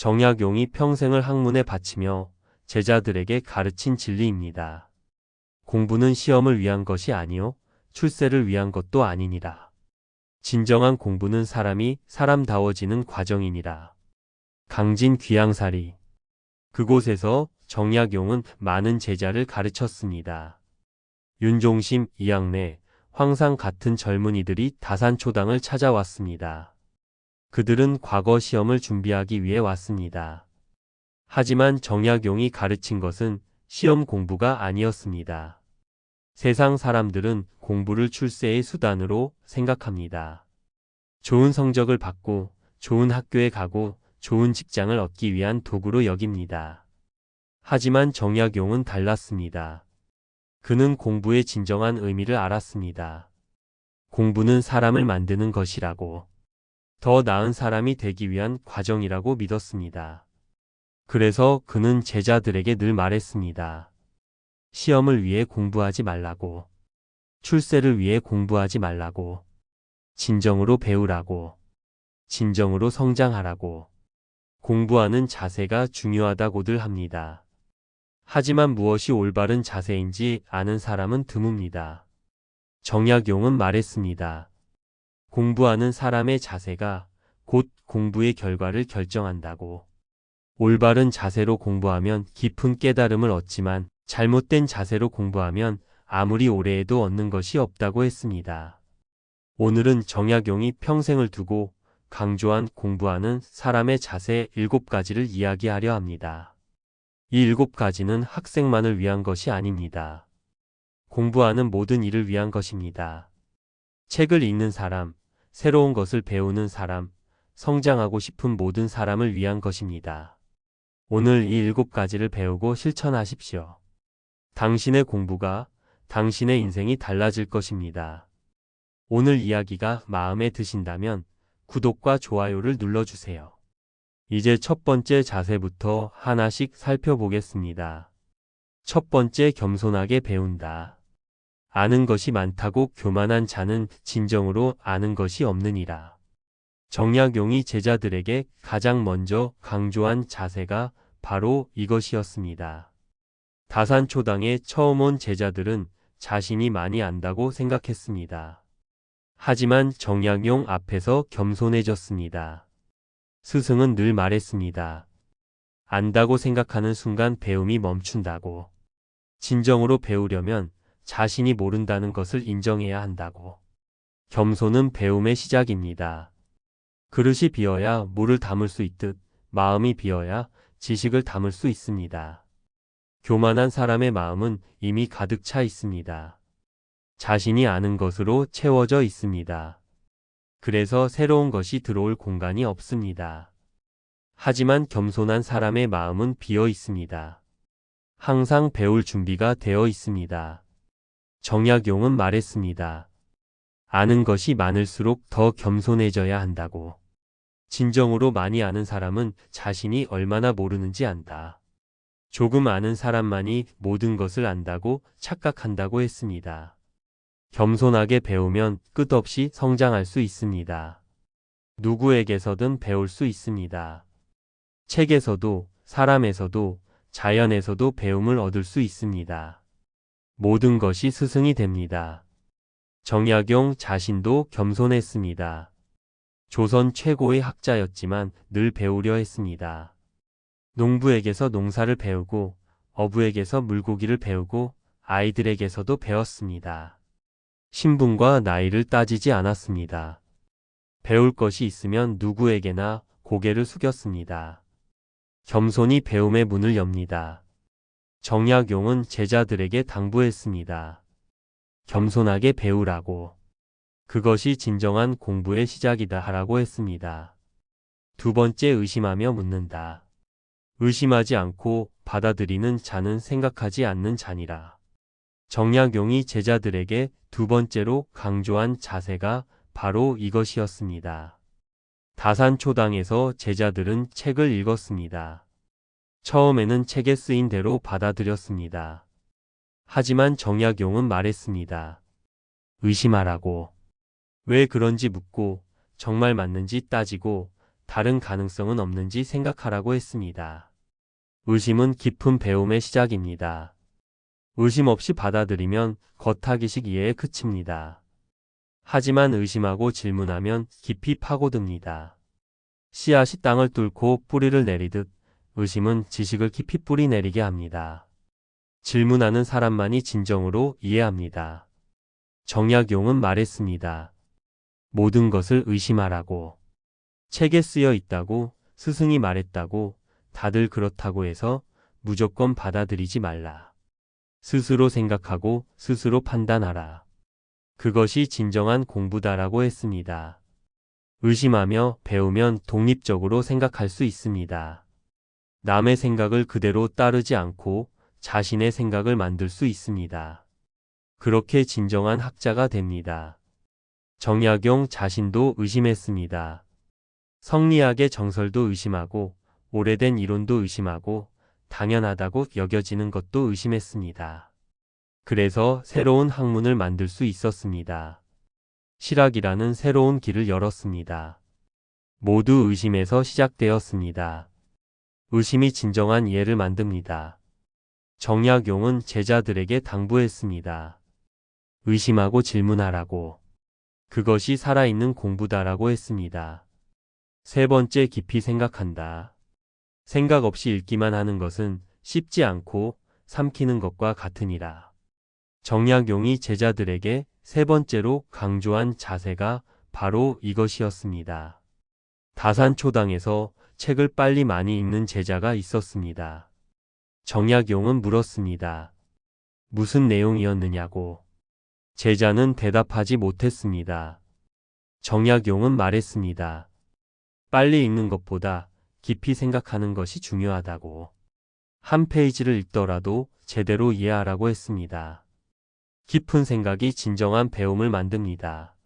정약용이 평생을 학문에 바치며 제자들에게 가르친 진리입니다. 공부는 시험을 위한 것이 아니요 출세를 위한 것도 아니니라. 진정한 공부는 사람이 사람다워지는 과정이니라. 강진 귀양사리. 그곳에서 정약용은 많은 제자를 가르쳤습니다. 윤종심, 이학래, 황상 같은 젊은이들이 다산초당을 찾아왔습니다. 그들은 과거 시험을 준비하기 위해 왔습니다. 하지만 정약용이 가르친 것은 시험 공부가 아니었습니다. 세상 사람들은 공부를 출세의 수단으로 생각합니다. 좋은 성적을 받고 좋은 학교에 가고 좋은 직장을 얻기 위한 도구로 여깁니다. 하지만 정약용은 달랐습니다. 그는 공부의 진정한 의미를 알았습니다. 공부는 사람을 만드는 것이라고, 더 나은 사람이 되기 위한 과정이라고 믿었습니다. 그래서 그는 제자들에게 늘 말했습니다. 시험을 위해 공부하지 말라고, 출세를 위해 공부하지 말라고, 진정으로 배우라고, 진정으로 성장하라고. 공부하는 자세가 중요하다고들 합니다. 하지만 무엇이 올바른 자세인지 아는 사람은 드뭅니다. 정약용은 말했습니다. 공부하는 사람의 자세가 곧 공부의 결과를 결정한다고. 올바른 자세로 공부하면 깊은 깨달음을 얻지만 잘못된 자세로 공부하면 아무리 오래 해도 얻는 것이 없다고 했습니다. 오늘은 정약용이 평생을 두고 강조한 공부하는 사람의 자세 7가지를 이야기하려 합니다. 이 7가지는 학생만을 위한 것이 아닙니다. 공부하는 모든 이를 위한 것입니다. 책을 읽는 사람, 새로운 것을 배우는 사람, 성장하고 싶은 모든 사람을 위한 것입니다. 오늘 이 7가지를 배우고 실천하십시오. 당신의 공부가 당신의 인생이 달라질 것입니다. 오늘 이야기가 마음에 드신다면 구독과 좋아요를 눌러주세요. 이제 첫 번째 자세부터 하나씩 살펴보겠습니다. 첫 번째, 겸손하게 배운다. 아는 것이 많다고 교만한 자는 진정으로 아는 것이 없느니라. 정약용이 제자들에게 가장 먼저 강조한 자세가 바로 이것이었습니다. 다산초당에 처음 온 제자들은 자신이 많이 안다고 생각했습니다. 하지만 정약용 앞에서 겸손해졌습니다. 스승은 늘 말했습니다. 안다고 생각하는 순간 배움이 멈춘다고. 진정으로 배우려면 자신이 모른다는 것을 인정해야 한다고. 겸손은 배움의 시작입니다. 그릇이 비어야 물을 담을 수 있듯 마음이 비어야 지식을 담을 수 있습니다. 교만한 사람의 마음은 이미 가득 차 있습니다. 자신이 아는 것으로 채워져 있습니다. 그래서 새로운 것이 들어올 공간이 없습니다. 하지만 겸손한 사람의 마음은 비어 있습니다. 항상 배울 준비가 되어 있습니다. 정약용은 말했습니다. 아는 것이 많을수록 더 겸손해져야 한다고. 진정으로 많이 아는 사람은 자신이 얼마나 모르는지 안다. 조금 아는 사람만이 모든 것을 안다고 착각한다고 했습니다. 겸손하게 배우면 끝없이 성장할 수 있습니다. 누구에게서든 배울 수 있습니다. 책에서도, 사람에서도, 자연에서도 배움을 얻을 수 있습니다. 모든 것이 스승이 됩니다. 정약용 자신도 겸손했습니다. 조선 최고의 학자였지만 늘 배우려 했습니다. 농부에게서 농사를 배우고, 어부에게서 물고기를 배우고, 아이들에게서도 배웠습니다. 신분과 나이를 따지지 않았습니다. 배울 것이 있으면 누구에게나 고개를 숙였습니다. 겸손히 배움의 문을 엽니다. 정약용은 제자들에게 당부했습니다. 겸손하게 배우라고. 그것이 진정한 공부의 시작이다 하라고 했습니다. 두 번째, 의심하며 묻는다. 의심하지 않고 받아들이는 자는 생각하지 않는 자니라. 정약용이 제자들에게 두 번째로 강조한 자세가 바로 이것이었습니다. 다산초당에서 제자들은 책을 읽었습니다. 처음에는 책에 쓰인 대로 받아들였습니다. 하지만 정약용은 말했습니다. 의심하라고. 왜 그런지 묻고 정말 맞는지 따지고 다른 가능성은 없는지 생각하라고 했습니다. 의심은 깊은 배움의 시작입니다. 의심 없이 받아들이면 겉하기식 이해에 그칩니다. 하지만 의심하고 질문하면 깊이 파고듭니다. 씨앗이 땅을 뚫고 뿌리를 내리듯 의심은 지식을 깊이 뿌리 내리게 합니다. 질문하는 사람만이 진정으로 이해합니다. 정약용은 말했습니다. 모든 것을 의심하라고. 책에 쓰여 있다고, 스승이 말했다고, 다들 그렇다고 해서 무조건 받아들이지 말라. 스스로 생각하고 스스로 판단하라. 그것이 진정한 공부다라고 했습니다. 의심하며 배우면 독립적으로 생각할 수 있습니다. 남의 생각을 그대로 따르지 않고 자신의 생각을 만들 수 있습니다. 그렇게 진정한 학자가 됩니다. 정약용 자신도 의심했습니다. 성리학의 정설도 의심하고 오래된 이론도 의심하고 당연하다고 여겨지는 것도 의심했습니다. 그래서 새로운 학문을 만들 수 있었습니다. 실학이라는 새로운 길을 열었습니다. 모두 의심에서 시작되었습니다. 의심이 진정한 이해를 만듭니다. 정약용은 제자들에게 당부했습니다. 의심하고 질문하라고. 그것이 살아있는 공부다라고 했습니다. 세 번째, 깊이 생각한다. 생각 없이 읽기만 하는 것은 씹지 않고 삼키는 것과 같으니라. 정약용이 제자들에게 세 번째로 강조한 자세가 바로 이것이었습니다. 다산초당에서 책을 빨리 많이 읽는 제자가 있었습니다. 정약용은 물었습니다. 무슨 내용이었느냐고. 제자는 대답하지 못했습니다. 정약용은 말했습니다. 빨리 읽는 것보다 깊이 생각하는 것이 중요하다고. 한 페이지를 읽더라도 제대로 이해하라고 했습니다. 깊은 생각이 진정한 배움을 만듭니다.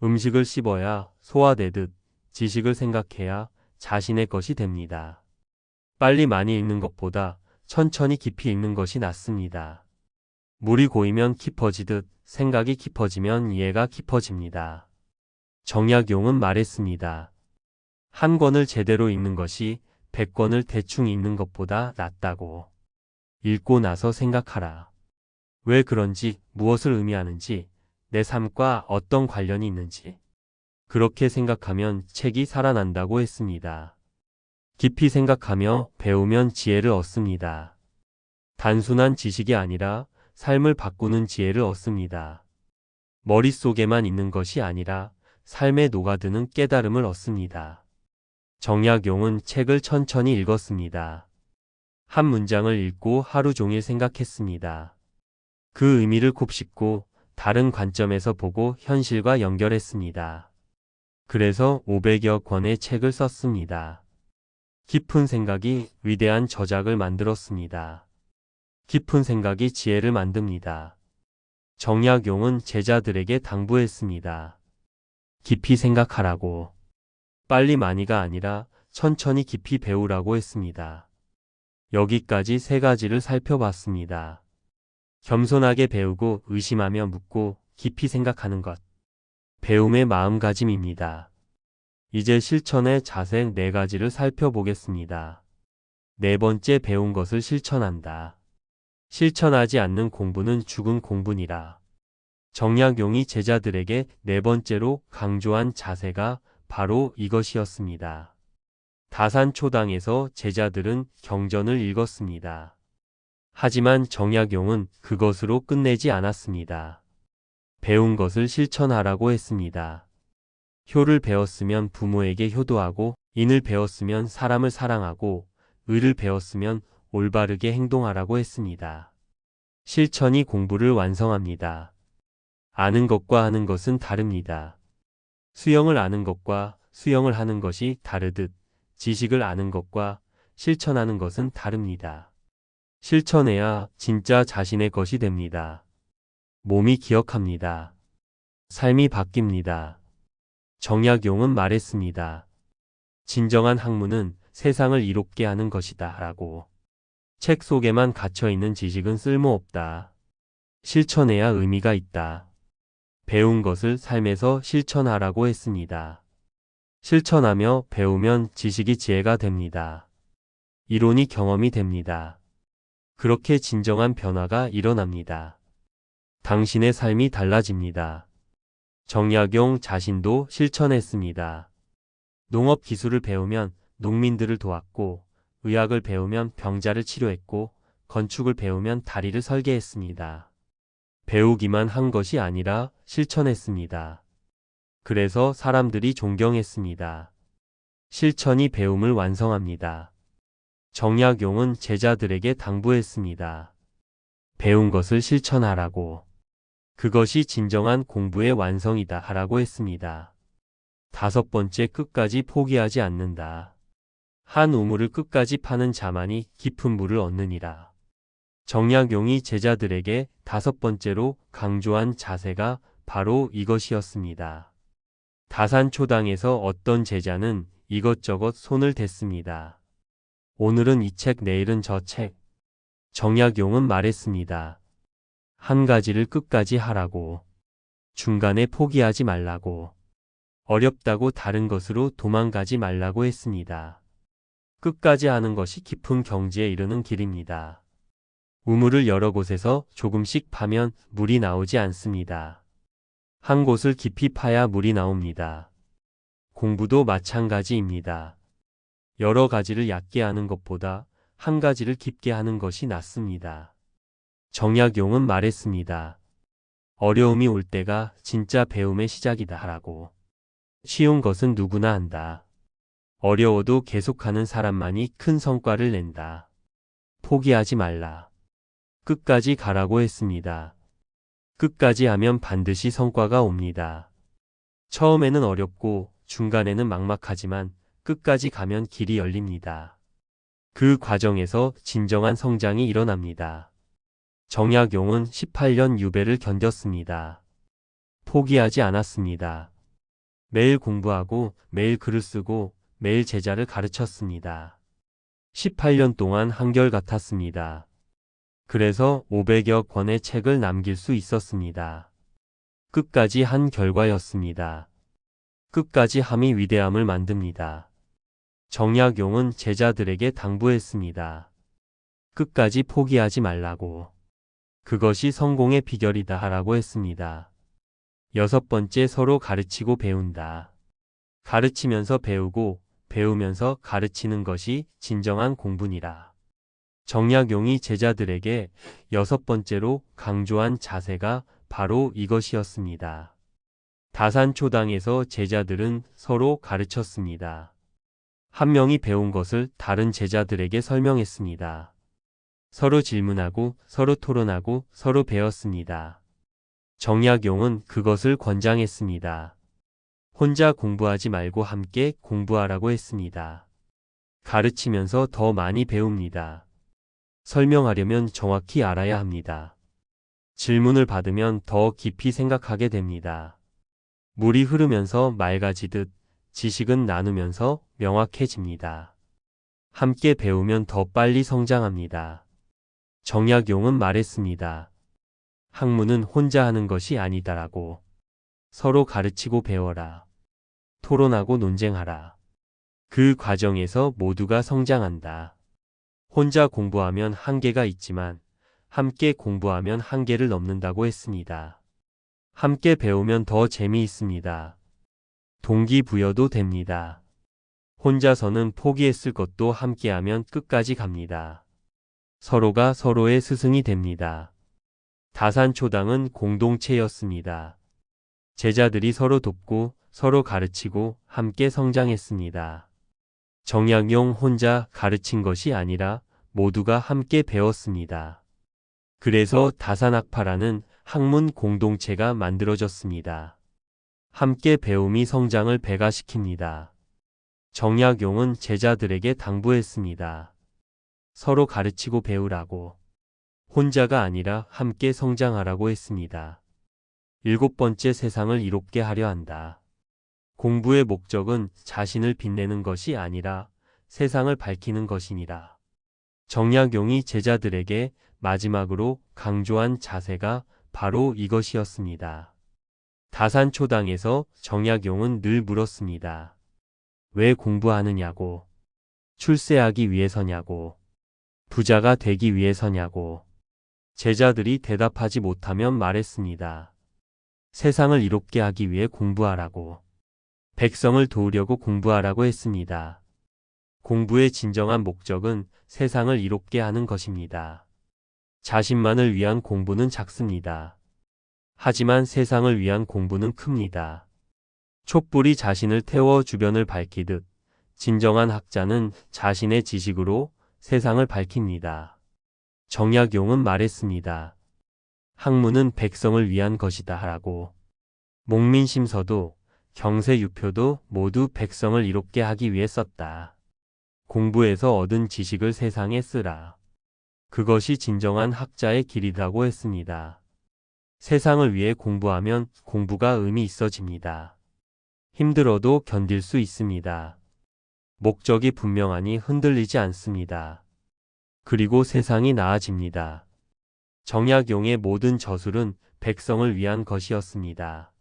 음식을 씹어야 소화되듯 지식을 생각해야 자신의 것이 됩니다. 빨리 많이 읽는 것보다 천천히 깊이 읽는 것이 낫습니다. 물이 고이면 깊어지듯 생각이 깊어지면 이해가 깊어집니다. 정약용은 말했습니다. 한 권을 제대로 읽는 것이 100권을 대충 읽는 것보다 낫다고. 읽고 나서 생각하라. 왜 그런지, 무엇을 의미하는지, 내 삶과 어떤 관련이 있는지. 그렇게 생각하면 책이 살아난다고 했습니다. 깊이 생각하며 배우면 지혜를 얻습니다. 단순한 지식이 아니라 삶을 바꾸는 지혜를 얻습니다. 머릿속에만 있는 것이 아니라 삶에 녹아드는 깨달음을 얻습니다. 정약용은 책을 천천히 읽었습니다. 한 문장을 읽고 하루 종일 생각했습니다. 그 의미를 곱씹고 다른 관점에서 보고 현실과 연결했습니다. 그래서 500여 권의 책을 썼습니다. 깊은 생각이 위대한 저작을 만들었습니다. 깊은 생각이 지혜를 만듭니다. 정약용은 제자들에게 당부했습니다. 깊이 생각하라고. 빨리 많이가 아니라 천천히 깊이 배우라고 했습니다. 여기까지 세 가지를 살펴봤습니다. 겸손하게 배우고 의심하며 묻고 깊이 생각하는 것. 배움의 마음가짐입니다. 이제 실천의 자세 4가지를 살펴보겠습니다. 네 번째, 배운 것을 실천한다. 실천하지 않는 공부는 죽은 공부니라. 정약용이 제자들에게 네 번째로 강조한 자세가 바로 이것이었습니다. 다산초당에서 제자들은 경전을 읽었습니다. 하지만 정약용은 그것으로 끝내지 않았습니다. 배운 것을 실천하라고 했습니다. 효를 배웠으면 부모에게 효도하고, 인을 배웠으면 사람을 사랑하고, 의를 배웠으면 올바르게 행동하라고 했습니다. 실천이 공부를 완성합니다. 아는 것과 하는 것은 다릅니다. 수영을 아는 것과 수영을 하는 것이 다르듯 지식을 아는 것과 실천하는 것은 다릅니다. 실천해야 진짜 자신의 것이 됩니다. 몸이 기억합니다. 삶이 바뀝니다. 정약용은 말했습니다. 진정한 학문은 세상을 이롭게 하는 것이다 라고. 책 속에만 갇혀있는 지식은 쓸모없다. 실천해야 의미가 있다. 배운 것을 삶에서 실천하라고 했습니다. 실천하며 배우면 지식이 지혜가 됩니다. 이론이 경험이 됩니다. 그렇게 진정한 변화가 일어납니다. 당신의 삶이 달라집니다. 정약용 자신도 실천했습니다. 농업 기술을 배우면 농민들을 도왔고, 의학을 배우면 병자를 치료했고, 건축을 배우면 다리를 설계했습니다. 배우기만 한 것이 아니라 실천했습니다. 그래서 사람들이 존경했습니다. 실천이 배움을 완성합니다. 정약용은 제자들에게 당부했습니다. 배운 것을 실천하라고. 그것이 진정한 공부의 완성이다 하라고 했습니다. 5번째, 끝까지 포기하지 않는다. 한 우물을 끝까지 파는 자만이 깊은 물을 얻느니라. 정약용이 제자들에게 5번째로 강조한 자세가 바로 이것이었습니다. 다산초당에서 어떤 제자는 이것저것 손을 댔습니다. 오늘은 이 책, 내일은 저 책. 정약용은 말했습니다. 한 가지를 끝까지 하라고. 중간에 포기하지 말라고. 어렵다고 다른 것으로 도망가지 말라고 했습니다. 끝까지 하는 것이 깊은 경지에 이르는 길입니다. 우물을 여러 곳에서 조금씩 파면 물이 나오지 않습니다. 한 곳을 깊이 파야 물이 나옵니다. 공부도 마찬가지입니다. 여러 가지를 얕게 하는 것보다 한 가지를 깊게 하는 것이 낫습니다. 정약용은 말했습니다. 어려움이 올 때가 진짜 배움의 시작이다 하라고. 쉬운 것은 누구나 한다. 어려워도 계속하는 사람만이 큰 성과를 낸다. 포기하지 말라. 끝까지 가라고 했습니다. 끝까지 하면 반드시 성과가 옵니다. 처음에는 어렵고 중간에는 막막하지만 끝까지 가면 길이 열립니다. 그 과정에서 진정한 성장이 일어납니다. 정약용은 18년 유배를 견뎠습니다. 포기하지 않았습니다. 매일 공부하고 매일 글을 쓰고 매일 제자를 가르쳤습니다. 18년 동안 한결같았습니다. 그래서 500여 권의 책을 남길 수 있었습니다. 끝까지 한 결과였습니다. 끝까지 함이 위대함을 만듭니다. 정약용은 제자들에게 당부했습니다. 끝까지 포기하지 말라고. 그것이 성공의 비결이다 하라고 했습니다. 6번째, 서로 가르치고 배운다. 가르치면서 배우고 배우면서 가르치는 것이 진정한 공부니라. 정약용이 제자들에게 6번째로 강조한 자세가 바로 이것이었습니다. 다산초당에서 제자들은 서로 가르쳤습니다. 한 명이 배운 것을 다른 제자들에게 설명했습니다. 서로 질문하고 서로 토론하고 서로 배웠습니다. 정약용은 그것을 권장했습니다. 혼자 공부하지 말고 함께 공부하라고 했습니다. 가르치면서 더 많이 배웁니다. 설명하려면 정확히 알아야 합니다. 질문을 받으면 더 깊이 생각하게 됩니다. 물이 흐르면서 맑아지듯 지식은 나누면서 명확해집니다. 함께 배우면 더 빨리 성장합니다. 정약용은 말했습니다. 학문은 혼자 하는 것이 아니다라고. 서로 가르치고 배워라. 토론하고 논쟁하라. 그 과정에서 모두가 성장한다. 혼자 공부하면 한계가 있지만 함께 공부하면 한계를 넘는다고 했습니다. 함께 배우면 더 재미있습니다. 동기부여도 됩니다. 혼자서는 포기했을 것도 함께하면 끝까지 갑니다. 서로가 서로의 스승이 됩니다. 다산초당은 공동체였습니다. 제자들이 서로 돕고 서로 가르치고 함께 성장했습니다. 정약용 혼자 가르친 것이 아니라 모두가 함께 배웠습니다. 그래서 다산학파라는 학문 공동체가 만들어졌습니다. 함께 배움이 성장을 배가시킵니다. 정약용은 제자들에게 당부했습니다. 서로 가르치고 배우라고. 혼자가 아니라 함께 성장하라고 했습니다. 7번째, 세상을 이롭게 하려 한다. 공부의 목적은 자신을 빛내는 것이 아니라 세상을 밝히는 것이니라. 정약용이 제자들에게 마지막으로 강조한 자세가 바로 이것이었습니다. 다산초당에서 정약용은 늘 물었습니다. 왜 공부하느냐고. 출세하기 위해서냐고. 부자가 되기 위해서냐고. 제자들이 대답하지 못하면 말했습니다. 세상을 이롭게 하기 위해 공부하라고. 백성을 도우려고 공부하라고 했습니다. 공부의 진정한 목적은 세상을 이롭게 하는 것입니다. 자신만을 위한 공부는 작습니다. 하지만 세상을 위한 공부는 큽니다. 촛불이 자신을 태워 주변을 밝히듯 진정한 학자는 자신의 지식으로 세상을 밝힙니다. 정약용은 말했습니다. 학문은 백성을 위한 것이다 하라고. 목민심서도 경세유표도 모두 백성을 이롭게 하기 위해 썼다. 공부에서 얻은 지식을 세상에 쓰라. 그것이 진정한 학자의 길이라고 했습니다. 세상을 위해 공부하면 공부가 의미 있어집니다. 힘들어도 견딜 수 있습니다. 목적이 분명하니 흔들리지 않습니다. 그리고 세상이 나아집니다. 정약용의 모든 저술은 백성을 위한 것이었습니다.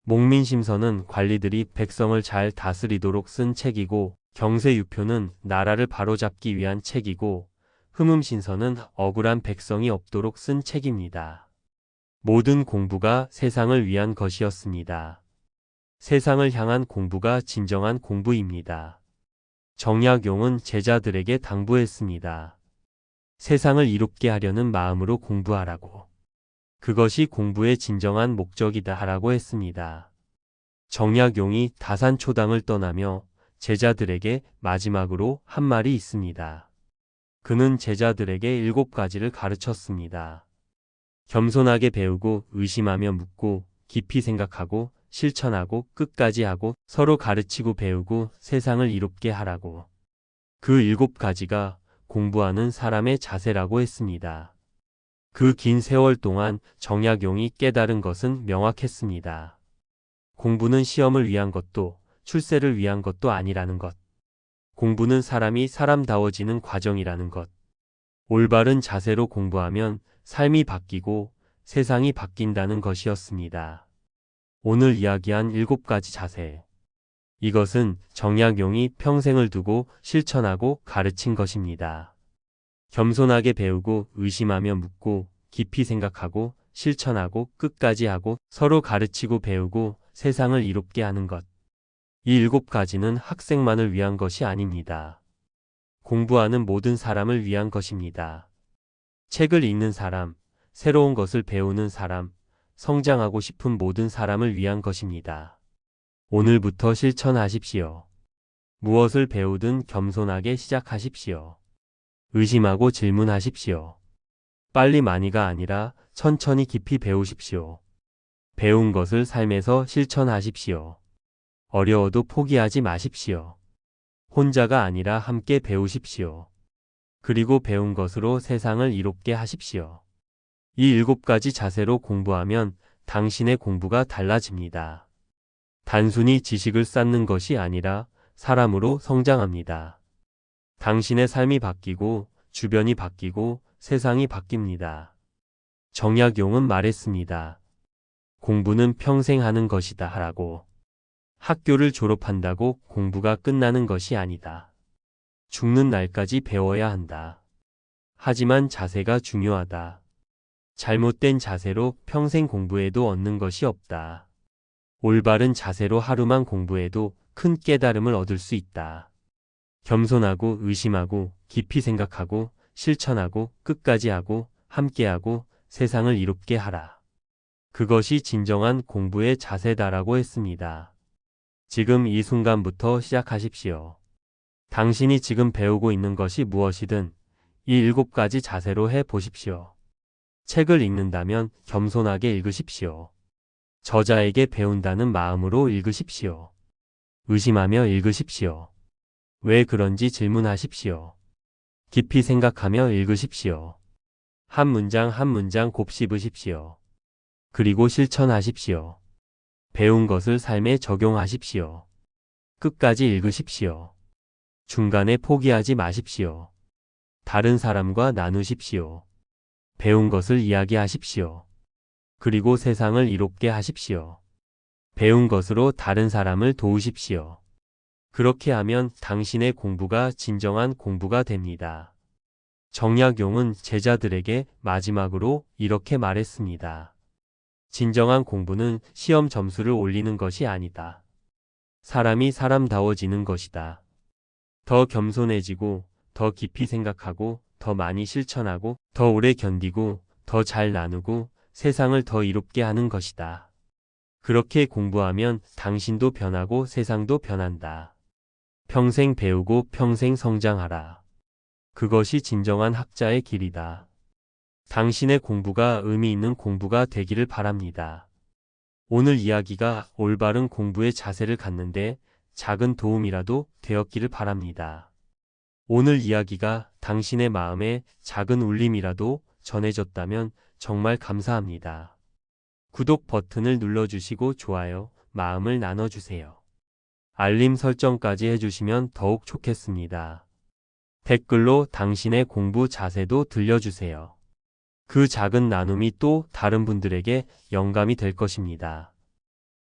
목민심서는 관리들이 백성을 잘 다스리도록 쓴 책이고, 경세유표는 나라를 바로잡기 위한 책이고, 흠음신서는 억울한 백성이 없도록 쓴 책입니다. 모든 공부가 세상을 위한 것이었습니다. 세상을 향한 공부가 진정한 공부입니다. 정약용은 제자들에게 당부했습니다. 세상을 이롭게 하려는 마음으로 공부하라고. 그것이 공부의 진정한 목적이다 하라고 했습니다. 정약용이 다산초당을 떠나며 제자들에게 마지막으로 한 말이 있습니다. 그는 제자들에게 7가지를 가르쳤습니다. 겸손하게 배우고 의심하며 묻고 깊이 생각하고 실천하고 끝까지 하고 서로 가르치고 배우고 세상을 이롭게 하라고. 그 7가지가 공부하는 사람의 자세라고 했습니다. 그 긴 세월 동안 정약용이 깨달은 것은 명확했습니다. 공부는 시험을 위한 것도 출세를 위한 것도 아니라는 것. 공부는 사람이 사람다워지는 과정이라는 것. 올바른 자세로 공부하면 삶이 바뀌고 세상이 바뀐다는 것이었습니다. 오늘 이야기한 7가지 자세. 이것은 정약용이 평생을 두고 실천하고 가르친 것입니다. 겸손하게 배우고 의심하며 묻고 깊이 생각하고 실천하고 끝까지 하고 서로 가르치고 배우고 세상을 이롭게 하는 것. 이 7가지는 학생만을 위한 것이 아닙니다. 공부하는 모든 사람을 위한 것입니다. 책을 읽는 사람, 새로운 것을 배우는 사람, 성장하고 싶은 모든 사람을 위한 것입니다. 오늘부터 실천하십시오. 무엇을 배우든 겸손하게 시작하십시오. 의심하고 질문하십시오. 빨리 많이가 아니라 천천히 깊이 배우십시오. 배운 것을 삶에서 실천하십시오. 어려워도 포기하지 마십시오. 혼자가 아니라 함께 배우십시오. 그리고 배운 것으로 세상을 이롭게 하십시오. 이 7가지 자세로 공부하면 당신의 공부가 달라집니다. 단순히 지식을 쌓는 것이 아니라 사람으로 성장합니다. 당신의 삶이 바뀌고 주변이 바뀌고 세상이 바뀝니다. 정약용은 말했습니다. 공부는 평생 하는 것이다 하라고. 학교를 졸업한다고 공부가 끝나는 것이 아니다. 죽는 날까지 배워야 한다. 하지만 자세가 중요하다. 잘못된 자세로 평생 공부해도 얻는 것이 없다. 올바른 자세로 하루만 공부해도 큰 깨달음을 얻을 수 있다. 겸손하고 의심하고 깊이 생각하고 실천하고 끝까지 하고 함께하고 세상을 이롭게 하라. 그것이 진정한 공부의 자세다라고 했습니다. 지금 이 순간부터 시작하십시오. 당신이 지금 배우고 있는 것이 무엇이든 이 7가지 자세로 해 보십시오. 책을 읽는다면 겸손하게 읽으십시오. 저자에게 배운다는 마음으로 읽으십시오. 의심하며 읽으십시오. 왜 그런지 질문하십시오. 깊이 생각하며 읽으십시오. 한 문장 한 문장 곱씹으십시오. 그리고 실천하십시오. 배운 것을 삶에 적용하십시오. 끝까지 읽으십시오. 중간에 포기하지 마십시오. 다른 사람과 나누십시오. 배운 것을 이야기하십시오. 그리고 세상을 이롭게 하십시오. 배운 것으로 다른 사람을 도우십시오. 그렇게 하면 당신의 공부가 진정한 공부가 됩니다. 정약용은 제자들에게 마지막으로 이렇게 말했습니다. 진정한 공부는 시험 점수를 올리는 것이 아니다. 사람이 사람다워지는 것이다. 더 겸손해지고, 더 깊이 생각하고, 더 많이 실천하고, 더 오래 견디고, 더 잘 나누고, 세상을 더 이롭게 하는 것이다. 그렇게 공부하면 당신도 변하고 세상도 변한다. 평생 배우고 평생 성장하라. 그것이 진정한 학자의 길이다. 당신의 공부가 의미 있는 공부가 되기를 바랍니다. 오늘 이야기가 올바른 공부의 자세를 갖는데 작은 도움이라도 되었기를 바랍니다. 오늘 이야기가 당신의 마음에 작은 울림이라도 전해졌다면 정말 감사합니다. 구독 버튼을 눌러주시고 좋아요, 마음을 나눠주세요. 알림 설정까지 해주시면 더욱 좋겠습니다. 댓글로 당신의 공부 자세도 들려주세요. 그 작은 나눔이 또 다른 분들에게 영감이 될 것입니다.